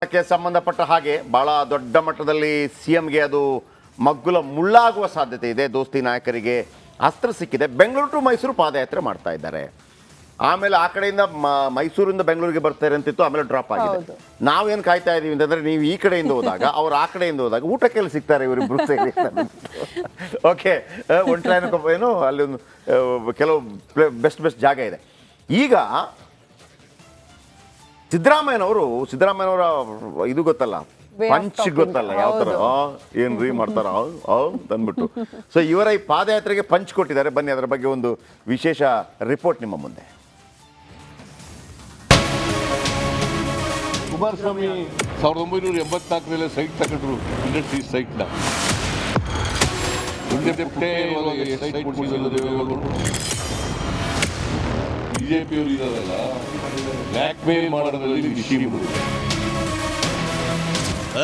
ಕ್ಕೆ ಸಂಬಂಧಪಟ್ಟ ಹಾಗೆ ಬಹಳ ದೊಡ್ಡ ಮಟ್ಟದಲ್ಲಿ ಸಿಎಂಗೆ ಅದು ಮಗ್ಗುಲ ಮುಳ್ಳಾಗುವ ಸಾಧ್ಯತೆ ಇದೆ. ದೋಸ್ತಿ ನಾಯಕರಿಗೆ ಅಸ್ತ್ರ ಸಿಕ್ಕಿದೆ. ಬೆಂಗಳೂರು ಟು ಮೈಸೂರು ಪಾದಯಾತ್ರೆ ಮಾಡ್ತಾ ಇದ್ದಾರೆ. ಆಮೇಲೆ ಆ ಕಡೆಯಿಂದ ಮೈಸೂರಿಂದ ಬೆಂಗಳೂರಿಗೆ ಬರ್ತಾರೆ ಅಂತಿತ್ತು, ಆಮೇಲೆ ಡ್ರಾಪ್ ಆಗಿದೆ. ನಾವೇನು ಕಾಯ್ತಾ ಇದೀವಿ ಅಂತಂದ್ರೆ ನೀವು ಈ ಕಡೆಯಿಂದ ಹೋದಾಗ ಅವ್ರು ಆ ಕಡೆಯಿಂದ ಹೋದಾಗ ಊಟಕ್ಕೆಲ್ಲ ಸಿಗ್ತಾರೆ ಇವರಿಬ್ರು ಸೇರಿ. ಓಕೆ, ಒಂದು ಟ್ರೈನ್ ಏನು ಅಲ್ಲಿ ಒಂದು ಕೆಲವು ಬೆಸ್ಟ್ ಜಾಗ ಇದೆ. ಈಗ ಸಿದ್ದರಾಮಯ್ಯನವರ ಇದು ಗೊತ್ತಲ್ಲ, ಪಂಚ್ ಗೊತ್ತಲ್ಲ, ಯಾವ ಥರ ಏನ್ರಿ ಮಾಡ್ತಾರ ಅಂದ್ಬಿಟ್ಟು. ಸೊ ಇವರ ಈ ಪಾದಯಾತ್ರೆಗೆ ಪಂಚ್ ಕೊಟ್ಟಿದ್ದಾರೆ. ಬನ್ನಿ ಅದರ ಬಗ್ಗೆ ಒಂದು ವಿಶೇಷ ರಿಪೋರ್ಟ್ ನಿಮ್ಮ ಮುಂದೆ. ಕುಮಾರಸ್ವಾಮಿ 1984 ಸೈಟ್ ತಗೊಂಡ್ರು, ಇಂಡಸ್ಟ್ರಿ ಸೈಟ್ನ. ಬಿಜೆಪಿಯವರು ಇರೋದಲ್ಲ, ಬ್ಲ್ಯಾಕ್ ಮೇಲ್ ಮಾಡೋದ್ರಲ್ಲಿ ವಿಷಯಗಳು.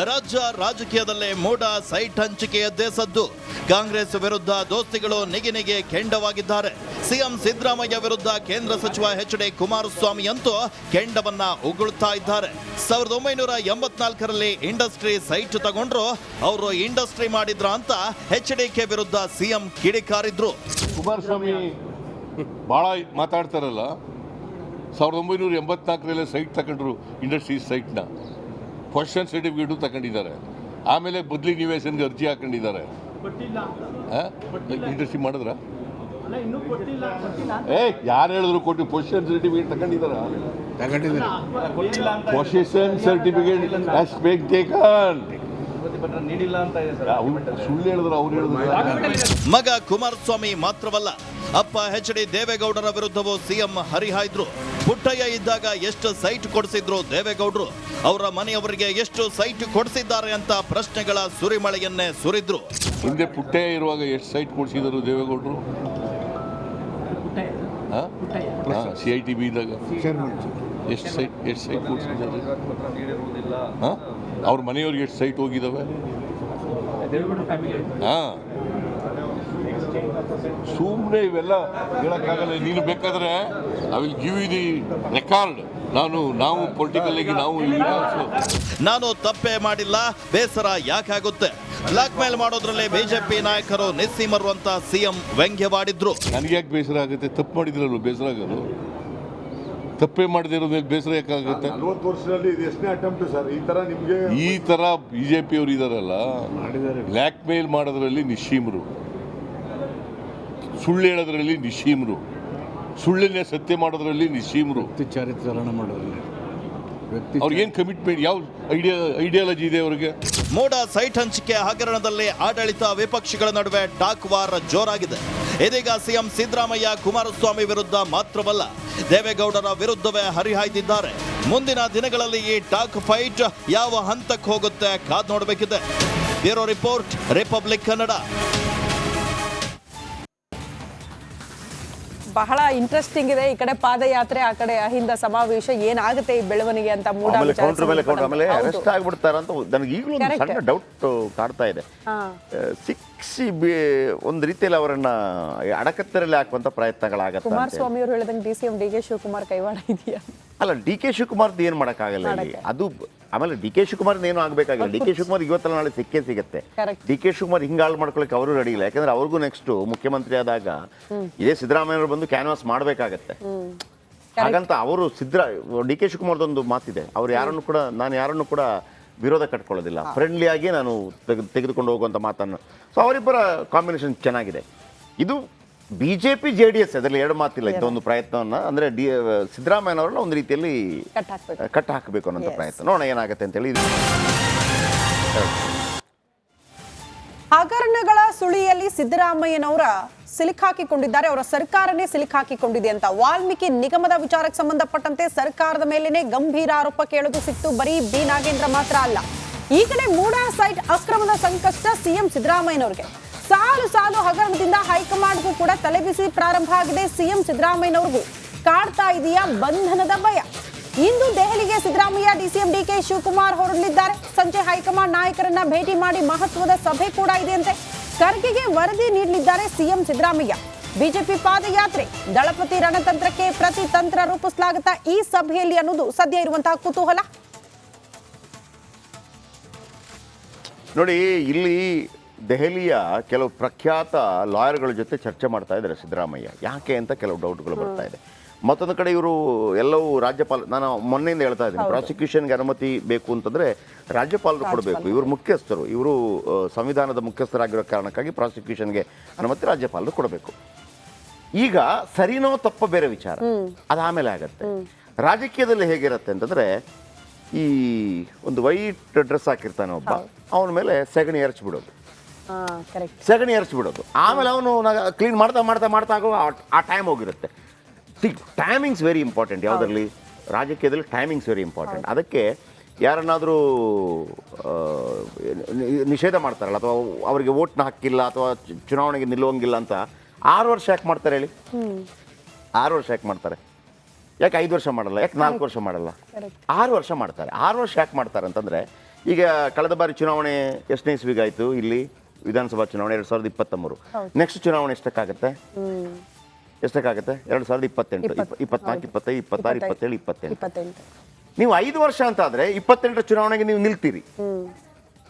ರಾಜ್ಯ ರಾಜಕೀಯದಲ್ಲೇ ಮೂಡ ಸೈಟ್ ಹಂಚಿಕೆಯದ್ದೇ ಸದ್ದು. ಕಾಂಗ್ರೆಸ್ ವಿರುದ್ಧ ದೋಸ್ತಿಗಳು ನಿಗಿನಿಗೆ ಕೆಂಡವಾಗಿದ್ದಾರೆ. ಸಿಎಂ ಸಿದ್ದರಾಮಯ್ಯ ವಿರುದ್ಧ ಕೇಂದ್ರ ಸಚಿವ ಎಚ್.ಡಿ. ಕುಮಾರಸ್ವಾಮಿ ಅಂತೂ ಕೆಂಡವನ್ನ ಉಗುಳ್ತಾ ಇದ್ದಾರೆ. 1984ರಲ್ಲಿ ಇಂಡಸ್ಟ್ರಿ ಸೈಟ್ ತಗೊಂಡ್ರು, ಅವರು ಇಂಡಸ್ಟ್ರಿ ಮಾಡಿದ್ರ ಅಂತ ಎಚ್.ಡಿ.ಕೆ ವಿರುದ್ಧ ಸಿಎಂ ಕಿಡಿಕಾರಿದ್ರು. ಕುಮಾರಸ್ವಾಮಿ ಭಾಳ ಮಾತಾಡ್ತಾರಲ್ಲ, 1984ರಲ್ಲಿ ಸೈಟ್ ತಗೊಂಡ್ರು, ಇಂಡಸ್ಟ್ರಿ ಸೈಟ್ನ. ಪೊಸಿಷನ್ ಸರ್ಟಿಫಿಕೇಟು ತಗೊಂಡಿದ್ದಾರೆ. ಆಮೇಲೆ ಬದಲಿ ನಿವೇಶನ್ಗೆ ಅರ್ಜಿ ಹಾಕೊಂಡಿದ್ದಾರೆ. ಇಂಡಸ್ಟ್ರಿ ಮಾಡಿದ್ರ? ಯಾರು ಹೇಳಿದ್ರು ಕೊಟ್ಟು? ಪೊಸಿಷನ್ ಸರ್ಟಿಫಿಕೇಟ್ ತಗೊಂಡಿದ್ದಾರೆ. ಪೊಸಿಷನ್ ಸರ್ಟಿಫಿಕೇಟ್ ಸುಳ್ಳು ಹೇಳಿದ್ರು, ಅವ್ರು ಹೇಳಿದ್ರು. ಮಗ ಕುಮಾರಸ್ವಾಮಿ ಮಾತ್ರವಲ್ಲ, ಅಪ್ಪ ಎಚ್.ಡಿ. ದೇವೇಗೌಡರ ವಿರುದ್ಧವೂ ಸಿಎಂ ಹರಿಹಾಯ್ದ್ರು. ಪುಟ್ಟಯ್ಯ ಇದ್ದಾಗ ಎಷ್ಟು ಸೈಟ್ ಕೊಡಿಸಿದ್ರು ದೇವೇಗೌಡರು, ಅವರ ಮನೆಯವರಿಗೆ ಎಷ್ಟು ಸೈಟ್ ಕೊಡಿಸಿದ್ದಾರೆ ಅಂತ ಪ್ರಶ್ನೆಗಳ ಸುರಿಮಳೆಯನ್ನೇ ಸುರಿದ್ರು. ಹಿಂದೆ ಪುಟ್ಟಯ್ಯ ಇರುವಾಗ ಎಷ್ಟು ಸೈಟ್ ಕೊಡಿಸಿದರು ದೇವೇಗೌಡರು? CITB ಇದ್ದಾಗ ಎಷ್ಟು ಸೈಟ್ ಕೊಡಿಸಿದ್ದಾರೆ? ಅವ್ರ ಮನೆಯವ್ರಿಗೆ ಎಷ್ಟು ಸೈಟ್ ಹೋಗಿದ್ದಾವೆ? ಸುಮ್ಮನೆ ಇವೆಲ್ಲ ಹೇಳಕ್ಕಾಗಲ್ಲ. ನೀನು ಬೇಕಾದ್ರೆ I will give you the record. ನಾವು ಪೊಲಿಟಿಕಲ್ ಆಗಿ ನಾನು ತಪ್ಪೇ ಮಾಡಿಲ್ಲ, ಬೇಸರ ಯಾಕಾಗುತ್ತೆ? ಬ್ಲಾಕ್ ಮೇಲ್ ಮಾಡೋದ್ರಲ್ಲೇ ಬಿಜೆಪಿ ನಾಯಕರು ನಿಸ್ಸೀಮರು ಅಂತ ಸಿಎಂ ವ್ಯಂಗ್ಯವಾಡಿದ್ರು. ನನಗೆ ಯಾಕೆ ಬೇಸರ ಆಗುತ್ತೆ? ತಪ್ಪು ಮಾಡಿದ್ರಲ್ಲ ಬೇಸರ ಆಗೋದು. ತಪ್ಪೇ ಮಾಡದೇ ಇರೋ ಮೇಲೆ ಬೇಸರ ಯಾಕಾಗುತ್ತೆ? 40 ವರ್ಷದಲ್ಲಿ ಇದು ಎಷ್ಟನೇ ಅಟೆಂಪ್ಟ್ ಸರ್ ಈ ತರ ಬಿಜೆಪಿಯವರು ಇದಾರಲ್ಲ, ಬ್ಲ್ಯಾಕ್ ಮೇಲ್ ಮಾಡೋದ್ರಲ್ಲಿ ನಿಶ್ಚೀಮರು, ಸುಳ್ಳು ಹೇಳೋದ್ರಲ್ಲಿ ನಿಶ್ಚೀಮರು, ಸುಳ್ಳನ್ನೇ ಸತ್ಯ ಮಾಡೋದ್ರಲ್ಲಿ ನಿಶ್ಚೀಮರು. ಚಾರಿತ್ರ್ಯ ಮಾಡೋದ್ರಲ್ಲಿ ಅವ್ರಿಗೇನು ಕಮಿಟ್ಮೆಂಟ್, ಯಾವ ಐಡಿಯಾಲಜಿ ಇದೆ ಅವ್ರಿಗೆ? ಮೂಡ ಸೈಟ್ ಹಂಚಿಕೆ ಹಗರಣದಲ್ಲಿ ಆಡಳಿತ ವಿಪಕ್ಷಗಳ ನಡುವೆ ಟಾಕ್ ವಾರ್ ಜೋರಾಗಿದೆ. ಇದೀಗ ಸಿಎಂ ಸಿದ್ದರಾಮಯ್ಯ ಕುಮಾರಸ್ವಾಮಿ ವಿರುದ್ಧ ಮಾತ್ರವಲ್ಲ, ದೇವೇಗೌಡರ ವಿರುದ್ಧವೇ ಹರಿಹಾಯ್ದಿದ್ದಾರೆ. ಮುಂದಿನ ದಿನಗಳಲ್ಲಿ ಈ ಟಾಕ್ ಫೈಟ್ ಯಾವ ಹಂತಕ್ಕೆ ಹೋಗುತ್ತೆ ಕಾದ್ ನೋಡಬೇಕಿದೆ. Bureau report, republic Kannada. ಬಹಳ ಇಂಟ್ರೆಸ್ಟಿಂಗ್ ಇದೆ. ಈ ಕಡೆ ಪಾದಯಾತ್ರೆ, ಆ ಕಡೆ ಅಹಿಂದ ಸಮಾವೇಶ, ಏನಾಗುತ್ತೆ ಈ ಬೆಳವಣಿಗೆ ಅಂತ ಆಮೇಲೆ ಅರೆಸ್ಟ್ ಆಗ್ಬಿಡ್ತಾರಂತ ನನಗೆ ಈಗಲೂ ಸಣ್ಣ ಡೌಟ್ ಕಾಡ್ತಾ ಇದೆ. ಶಿಕ್ಷಿ ಒಂದು ರೀತಿಯಲ್ಲಿ ಅವರನ್ನ ಅಡಕತ್ತರಲ್ಲಿ ಹಾಕುವಂತ ಪ್ರಯತ್ನಗಳಾಗತ್ತೆ. ಕುಮಾರಸ್ವಾಮಿ ಅವರು ಹೇಳಿದಂಗೆ DCM DK ಶಿವಕುಮಾರ್ ಕೈವಾಡ ಇದೆಯಾ? ಅಲ್ಲ, DK ಶಿವಕುಮಾರ್ದು ಏನು ಮಾಡೋಕ್ಕಾಗಲ್ಲ ಅದು. ಆಮೇಲೆ DK ಶಿವಕುಮಾರ್ ಏನು ಆಗಬೇಕಾಗಿಲ್ಲ. DK ಶಿವಕುಮಾರ್ ಇವತ್ತಲ್ಲ ನಾಳೆ ಸಿಕ್ಕೇ. DK ಶಿವಕುಮಾರ್ ಹಿಂಗೆ ಹಾಳು ಮಾಡ್ಕೊಳಕ್ಕೆ ಅವರು ರೆಡಿ ಇಲ್ಲ. ಯಾಕಂದ್ರೆ ಅವ್ರಿಗೂ ನೆಕ್ಸ್ಟ್ ಮುಖ್ಯಮಂತ್ರಿ ಆದಾಗ ಇದೇ ಸಿದ್ದರಾಮಯ್ಯವರು ಬಂದು ಕ್ಯಾನ್ವಾಸ್ ಮಾಡಬೇಕಾಗತ್ತೆ. ಹಾಗಂತ ಅವರು DK ಶಿವಕುಮಾರ್ದೊಂದು ಮಾತಿದೆ, ನಾನು ಯಾರನ್ನು ಕೂಡ ವಿರೋಧ ಕಟ್ಕೊಳ್ಳೋದಿಲ್ಲ, ಫ್ರೆಂಡ್ಲಿ ಆಗಿ ನಾನು ತೆಗೆದುಕೊಂಡು ಹೋಗುವಂಥ ಮಾತನ್ನು. ಸೊ ಅವರಿಬ್ಬರ ಕಾಂಬಿನೇಷನ್ ಚೆನ್ನಾಗಿದೆ. ಇದು ಬಿಜೆಪಿ JDS ಅದರಲ್ಲಿ ಎರಡು ಮಾತಿಲ್ಲ. ಇದೊಂದು ಪ್ರಯತ್ನವನ್ನು ಅಂದರೆ ಸಿದ್ದರಾಮಯ್ಯನವರನ್ನ ಒಂದು ರೀತಿಯಲ್ಲಿ ಕಟ್ಟ ಹಾಕಬೇಕು ಅನ್ನೋಂಥ ಪ್ರಯತ್ನ. ನೋಡೋಣ ಏನಾಗುತ್ತೆ ಅಂತೇಳಿ. ಹಗರಣಗಳ ಸುಳಿಯಲ್ಲಿ ಸಿದ್ದರಾಮಯ್ಯನವರ ಸಿಲುಕಾಕಿಕೊಂಡಿದ್ದಾರೆ, ಅವರ ಸರ್ಕಾರನೇ ಸಿಲುಕಾಕಿಕೊಂಡಿದೆ ಅಂತ. ವಾಲ್ಮೀಕಿ ನಿಗಮದ ವಿಚಾರಕ್ಕೆ ಸಂಬಂಧಪಟ್ಟಂತೆ ಸರ್ಕಾರದ ಮೇಲೇನೆ ಗಂಭೀರ ಆರೋಪ ಕೇಳೋದು ಸಿಕ್ತು. ಬರೀ ಬಿ ನಾಗೇಂದ್ರ ಮಾತ್ರ ಅಲ್ಲ, ಈ ಕಡೆ ಮೂಡ ಸೈಟ್ ಅಕ್ರಮದ ಸಂಕಷ್ಟ ಸಿಎಂ ಸಿದ್ದರಾಮಯ್ಯನವರಿಗೆ. ಸಾಲು ಹಗರಣದಿಂದ ಹೈಕಮಾಂಡ್ಗೂ ಕೂಡ ತಲೆಬಿಸಿ ಪ್ರಾರಂಭ ಆಗಿದೆ. ಸಿಎಂ ಸಿದ್ದರಾಮಯ್ಯನವ್ರಿಗೂ ಕಾಡ್ತಾ ಇದೆಯಾ ಬಂಧನದ ಭಯ? ಇಂದು ದೆಹಲಿಗೆ ಸಿದ್ದರಾಮಯ್ಯ, DCM DK ಶಿವಕುಮಾರ್ ಹೊರಡಲಿದ್ದಾರೆ. ಸಂಜೆ ಹೈಕಮಾಂಡ್ ನಾಯಕರನ್ನ ಭೇಟಿ ಮಾಡಿ ಮಹತ್ವದ ಸಭೆ ಕೂಡ ಇದೆಯಂತೆ. ಖರ್ಗೆಗೆ ವರದಿ ನೀಡಲಿದ್ದಾರೆ ಸಿಎಂ ಸಿದ್ದರಾಮಯ್ಯ. ಬಿಜೆಪಿ ಪಾದಯಾತ್ರೆ, ದಳಪತಿ ರಣತಂತ್ರಕ್ಕೆ ಪ್ರತಿ ತಂತ್ರ ರೂಪಿಸಲಾಗುತ್ತಾ ಈ ಸಭೆಯಲ್ಲಿ ಅನ್ನೋದು ಸದ್ಯ ಇರುವಂತಹ ಕುತೂಹಲ. ನೋಡಿ, ಇಲ್ಲಿ ದೆಹಲಿಯ ಕೆಲವು ಪ್ರಖ್ಯಾತ ಲಾಯರ್ಗಳ ಜೊತೆ ಚರ್ಚೆ ಮಾಡ್ತಾ ಇದ್ದಾರೆ ಸಿದ್ದರಾಮಯ್ಯ. ಯಾಕೆ ಅಂತ ಕೆಲವು ಡೌಟ್ಗಳು ಬರ್ತಾ ಇದೆ. ಮತ್ತೊಂದು ಕಡೆ ಇವರು ಎಲ್ಲವೂ ರಾಜ್ಯಪಾಲ, ನಾನು ಮೊನ್ನೆಯಿಂದ ಹೇಳ್ತಾ ಇದ್ದೀನಿ, ಪ್ರಾಸಿಕ್ಯೂಷನ್ಗೆ ಅನುಮತಿ ಬೇಕು ಅಂತಂದರೆ ರಾಜ್ಯಪಾಲರು ಕೊಡಬೇಕು. ಇವರು ಮುಖ್ಯಸ್ಥರು, ಇವರು ಸಂವಿಧಾನದ ಮುಖ್ಯಸ್ಥರಾಗಿರೋ ಕಾರಣಕ್ಕಾಗಿ ಪ್ರಾಸಿಕ್ಯೂಷನ್ಗೆ ಅನುಮತಿ ರಾಜ್ಯಪಾಲರು ಕೊಡಬೇಕು. ಈಗ ಸರಿನೋ ತಪ್ಪ ಬೇರೆ ವಿಚಾರ, ಅದು ಆಮೇಲೆ ಆಗತ್ತೆ. ರಾಜಕೀಯದಲ್ಲಿ ಹೇಗಿರುತ್ತೆ ಅಂತಂದರೆ, ಈ ಒಂದು ವೈಟ್ ಡ್ರೆಸ್ ಹಾಕಿರ್ತಾನೆ ಒಬ್ಬ, ಅವನ ಮೇಲೆ ಸೆಗಣಿ ಎರಚಿಬಿಡೋದು, ಸೆಗಣಿ ಎರಚಿಬಿಡೋದು. ಆಮೇಲೆ ಅವನು ಕ್ಲೀನ್ ಮಾಡ್ತಾ ಮಾಡ್ತಾ ಮಾಡ್ತಾ ಆಗೋ ಆ ಟೈಮ್ ಹೋಗಿರುತ್ತೆ. Timings very important. ಯಾವುದರಲ್ಲಿ? ರಾಜಕೀಯದಲ್ಲಿ ಟೈಮಿಂಗ್ಸ್ ವೆರಿ ಇಂಪಾರ್ಟೆಂಟ್. ಅದಕ್ಕೆ ಯಾರನ್ನಾದರೂ ನಿಷೇಧ ಮಾಡ್ತಾರಲ್ಲ, ಅಥವಾ ಅವರಿಗೆ ವೋಟ್ನ ಹಾಕಿಲ್ಲ ಅಥವಾ ಚುನಾವಣೆಗೆ ನಿಲ್ಲುವಂಗಿಲ್ಲ ಅಂತ 6 ವರ್ಷ ಯಾಕೆ ಮಾಡ್ತಾರೆ ಹೇಳಿ? 6 ವರ್ಷ ಯಾಕೆ ಮಾಡ್ತಾರೆ? ಯಾಕೆ 5 ವರ್ಷ ಮಾಡಲ್ಲ? ಯಾಕೆ 4 ವರ್ಷ ಮಾಡಲ್ಲ? 6 ವರ್ಷ ಮಾಡ್ತಾರೆ. 6 ವರ್ಷ ಯಾಕೆ ಮಾಡ್ತಾರೆ ಅಂತಂದರೆ, ಈಗ ಕಳೆದ ಬಾರಿ ಚುನಾವಣೆ ಎಷ್ಟನೇ ಇಸ್ವಿಗಾಯಿತು? ಇಲ್ಲಿ ವಿಧಾನಸಭಾ ಚುನಾವಣೆ 2023. ನೆಕ್ಸ್ಟ್ ಚುನಾವಣೆ ಎಷ್ಟಕ್ಕಾಗತ್ತೆ? 2028, 24, 25, 26, 27, 28. ನೀವು 5 ವರ್ಷ ಅಂತ ಆದರೆ 28ರ ಚುನಾವಣೆಗೆ ನೀವು ನಿಲ್ತೀರಿ.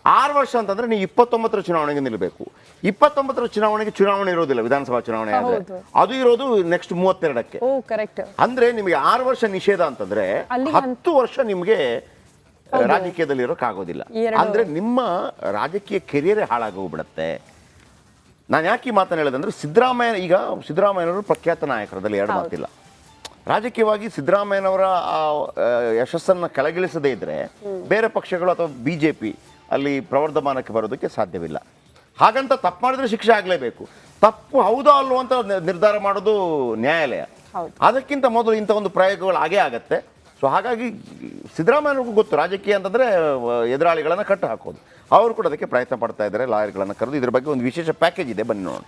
6 ವರ್ಷ ಅಂತಂದ್ರೆ ನೀವು 29ರ ಚುನಾವಣೆಗೆ ನಿಲ್ಲಬೇಕು. 29ರ ಚುನಾವಣೆ ಇರೋದಿಲ್ಲ, ವಿಧಾನಸಭಾ ಚುನಾವಣೆ ಆದರೆ ಅದು ಇರೋದು ನೆಕ್ಸ್ಟ್ 32ಕ್ಕೆ. ಅಂದ್ರೆ ನಿಮಗೆ 6 ವರ್ಷ ನಿಷೇಧ ಅಂತಂದ್ರೆ 10 ವರ್ಷ ನಿಮಗೆ ರಾಜಕೀಯದಲ್ಲಿ ಇರೋಕ್ಕಾಗೋದಿಲ್ಲ. ಅಂದ್ರೆ ನಿಮ್ಮ ರಾಜಕೀಯ ಕೆರಿಯರೇ ಹಾಳಾಗೋಗ್ಬಿಡತ್ತೆ. ನಾನು ಯಾಕೆ ಈ ಮಾತನ್ನು ಹೇಳೋದಂದ್ರೆ, ಸಿದ್ದರಾಮಯ್ಯನವರು ಪ್ರಖ್ಯಾತ ನಾಯಕರದಲ್ಲಿ ಎರಡು ಮಾತಿಲ್ಲ. ರಾಜಕೀಯವಾಗಿ ಸಿದ್ದರಾಮಯ್ಯನವರ ಯಶಸ್ಸನ್ನು ಕೆಳಗಿಳಿಸದೇ ಇದ್ರೆ ಬೇರೆ ಪಕ್ಷಗಳು ಅಥವಾ BJP ಅಲ್ಲಿ ಪ್ರವರ್ಧಮಾನಕ್ಕೆ ಬರೋದಕ್ಕೆ ಸಾಧ್ಯವಿಲ್ಲ. ಹಾಗಂತ ತಪ್ಪು ಮಾಡಿದ್ರೆ ಶಿಕ್ಷೆ ಆಗಲೇಬೇಕು. ತಪ್ಪು ಹೌದಾ ಅಲ್ವೋ ಅಂತ ನಿರ್ಧಾರ ಮಾಡೋದು ನ್ಯಾಯಾಲಯ. ಅದಕ್ಕಿಂತ ಮೊದಲು ಇಂಥ ಒಂದು ಪ್ರಯೋಗಗಳು ಆಗೇ ಆಗತ್ತೆ. ಸೊ ಹಾಗಾಗಿ ಸಿದ್ದರಾಮಯ್ಯನಿಗೂ ಗೊತ್ತು ರಾಜಕೀಯ ಅಂತಂದರೆ ಎದುರಾಳಿಗಳನ್ನು ಕಟ್ಟು ಹಾಕೋದು. ಅವರು ಕೂಡ ಅದಕ್ಕೆ ಪ್ರಯತ್ನ ಪಡ್ತಾ ಇದ್ದಾರೆ, ಲಾಯರ್ಗಳನ್ನು ಕರೆದು. ಇದ್ರ ಬಗ್ಗೆ ಒಂದು ವಿಶೇಷ ಪ್ಯಾಕೇಜ್ ಇದೆ, ಬನ್ನಿ ನೋಡೋಣ.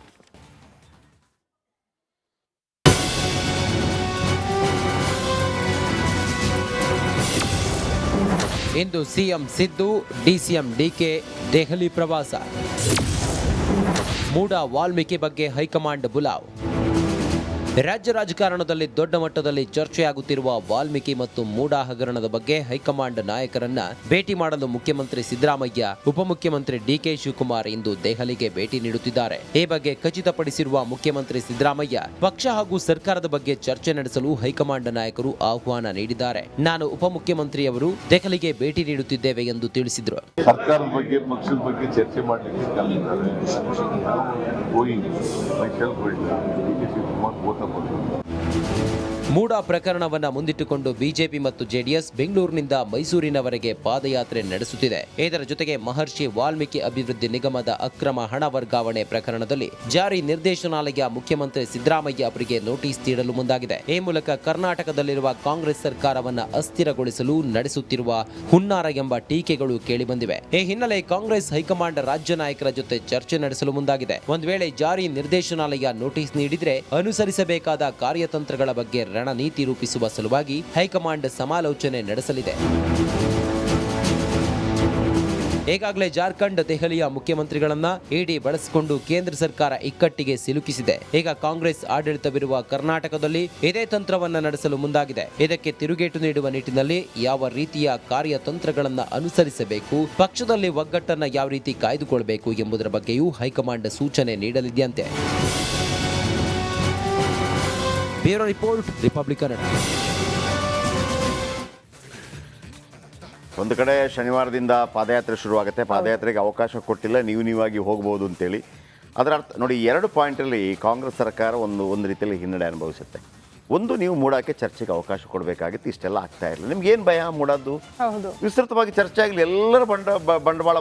ಇಂದು CM Siddu, DCM DK Delhi ಪ್ರವಾಸ. ಮೂಡ ವಾಲ್ಮೀಕಿ ಬಗ್ಗೆ ಹೈಕಮಾಂಡ್ ಬುಲಾವ್. ರಾಜ್ಯ ರಾಜಕಾರಣದಲ್ಲಿ ದೊಡ್ಡ ಮಟ್ಟದಲ್ಲಿ ಚರ್ಚೆಯಾಗುತ್ತಿರುವ ವಾಲ್ಮೀಕಿ ಮತ್ತು ಮೂಡ ಹಗರಣದ ಬಗ್ಗೆ ಹೈಕಮಾಂಡ್ ನಾಯಕರನ್ನ ಭೇಟಿ ಮಾಡಲು ಮುಖ್ಯಮಂತ್ರಿ ಸಿದ್ದರಾಮಯ್ಯ, ಉಪಮುಖ್ಯಮಂತ್ರಿ ಡಿಕೆ ಶಿವಕುಮಾರ್ ಇಂದು ದೆಹಲಿಗೆ ಭೇಟಿ ನೀಡುತ್ತಿದ್ದಾರೆ. ಈ ಬಗ್ಗೆ ಖಚಿತಪಡಿಸಿರುವ ಮುಖ್ಯಮಂತ್ರಿ ಸಿದ್ದರಾಮಯ್ಯ, ಪಕ್ಷ ಹಾಗೂ ಸರ್ಕಾರದ ಬಗ್ಗೆ ಚರ್ಚೆ ನಡೆಸಲು ಹೈಕಮಾಂಡ್ ನಾಯಕರು ಆಹ್ವಾನ ನೀಡಿದ್ದಾರೆ. ನಾನು ಉಪಮುಖ್ಯಮಂತ್ರಿಯವರು ದೆಹಲಿಗೆ ಭೇಟಿ ನೀಡುತ್ತಿದ್ದೇವೆ ಎಂದು ತಿಳಿಸಿದರು. ಸರ್ಕಾರದ ಬಗ್ಗೆ, ಪಕ್ಷದ ಬಗ್ಗೆ ಚರ್ಚೆ ಮಾಡಲಿಕ್ಕೆ ಮೂಡ ಪ್ರಕರಣವನ್ನ ಮುಂದಿಟ್ಟುಕೊಂಡು ಬಿಜೆಪಿ ಮತ್ತು ಜೆಡಿಎಸ್ ಬೆಂಗಳೂರಿನಿಂದ ಮೈಸೂರಿನವರೆಗೆ ಪಾದಯಾತ್ರೆ ನಡೆಸುತ್ತಿದೆ. ಇದರ ಜೊತೆಗೆ ಮಹರ್ಷಿ ವಾಲ್ಮೀಕಿ ಅಭಿವೃದ್ಧಿ ನಿಗಮದ ಅಕ್ರಮ ಹಣ ವರ್ಗಾವಣೆ ಪ್ರಕರಣದಲ್ಲಿ ಜಾರಿ ನಿರ್ದೇಶನಾಲಯ ಮುಖ್ಯಮಂತ್ರಿ ಸಿದ್ದರಾಮಯ್ಯ ಅವರಿಗೆ ನೋಟಿಸ್ ನೀಡಲು ಮುಂದಾಗಿದೆ. ಈ ಮೂಲಕ ಕರ್ನಾಟಕದಲ್ಲಿರುವ ಕಾಂಗ್ರೆಸ್ ಸರ್ಕಾರವನ್ನ ಅಸ್ಥಿರಗೊಳಿಸಲು ನಡೆಸುತ್ತಿರುವ ಹುನ್ನಾರ ಎಂಬ ಟೀಕೆಗಳು ಕೇಳಿಬಂದಿವೆ. ಈ ಹಿನ್ನೆಲೆ ಕಾಂಗ್ರೆಸ್ ಹೈಕಮಾಂಡ್ ರಾಜ್ಯ ನಾಯಕರ ಜೊತೆ ಚರ್ಚೆ ನಡೆಸಲು ಮುಂದಾಗಿದೆ. ಒಂದು ವೇಳೆ ಜಾರಿ ನಿರ್ದೇಶನಾಲಯ ನೋಟಿಸ್ ನೀಡಿದ್ರೆ ಅನುಸರಿಸಬೇಕಾದ ಕಾರ್ಯತಂತ್ರಗಳ ಬಗ್ಗೆ ರಣನೀತಿ ರೂಪಿಸುವ ಸಲುವಾಗಿ ಹೈಕಮಾಂಡ್ ಸಮಾಲೋಚನೆ ನಡೆಸಲಿದೆ. ಈಗಾಗಲೇ ಜಾರ್ಖಂಡ್, ದೆಹಲಿಯ ಮುಖ್ಯಮಂತ್ರಿಗಳನ್ನ ಇಡಿ ಬಳಸಿಕೊಂಡು ಕೇಂದ್ರ ಸರ್ಕಾರ ಇಕ್ಕಟ್ಟಿಗೆ ಸಿಲುಕಿಸಿದೆ. ಈಗ ಕಾಂಗ್ರೆಸ್ ಆಡಳಿತವಿರುವ ಕರ್ನಾಟಕದಲ್ಲಿ ಇದೇ ತಂತ್ರವನ್ನ ನಡೆಸಲು ಮುಂದಾಗಿದೆ. ಇದಕ್ಕೆ ತಿರುಗೇಟು ನೀಡುವ ನಿಟ್ಟಿನಲ್ಲಿ ಯಾವ ರೀತಿಯ ಕಾರ್ಯತಂತ್ರಗಳನ್ನ ಅನುಸರಿಸಬೇಕು, ಪಕ್ಷದಲ್ಲಿ ಒಗ್ಗಟ್ಟನ್ನ ಯಾವ ರೀತಿ ಕಾಯ್ದುಕೊಳ್ಳಬೇಕು ಎಂಬುದರ ಬಗ್ಗೆಯೂ ಹೈಕಮಾಂಡ್ ಸೂಚನೆ ನೀಡಲಿದೆಯಂತೆ. Bureau report, republic Kannada. ಒಂದು ಕಡೆ ಶನಿವಾರದಿಂದ ಪಾದಯಾತ್ರೆ ಶುರುವಾಗುತ್ತೆ. ಪಾದಯಾತ್ರೆಗೆ ಅವಕಾಶ ಕೊಟ್ಟಿಲ್ಲ, ನೀವಾಗಿ ಹೋಗ್ಬೋದು ಅಂತೇಳಿ. ಅದರ ಅರ್ಥ ನೋಡಿ, 2 ಪಾಯಿಂಟಲ್ಲಿ ಕಾಂಗ್ರೆಸ್ ಸರ್ಕಾರ ಒಂದು ರೀತಿಯಲ್ಲಿ ಹಿನ್ನಡೆ ಅನುಭವಿಸುತ್ತೆ. ಒಂದು, ನೀವು ಮೂಡಕ್ಕೆ ಚರ್ಚೆಗೆ ಅವಕಾಶ ಕೊಡಬೇಕಾಗಿತ್ತು, ಇಷ್ಟೆಲ್ಲ ಆಗ್ತಾ ಇರಲಿಲ್ಲ. ನಿಮ್ಗೆ ಏನು ಭಯ? ಮೂಡದ್ದು ವಿಸ್ತೃತವಾಗಿ ಚರ್ಚೆ ಆಗಲಿ, ಎಲ್ಲರ ಬಂಡವಾಳ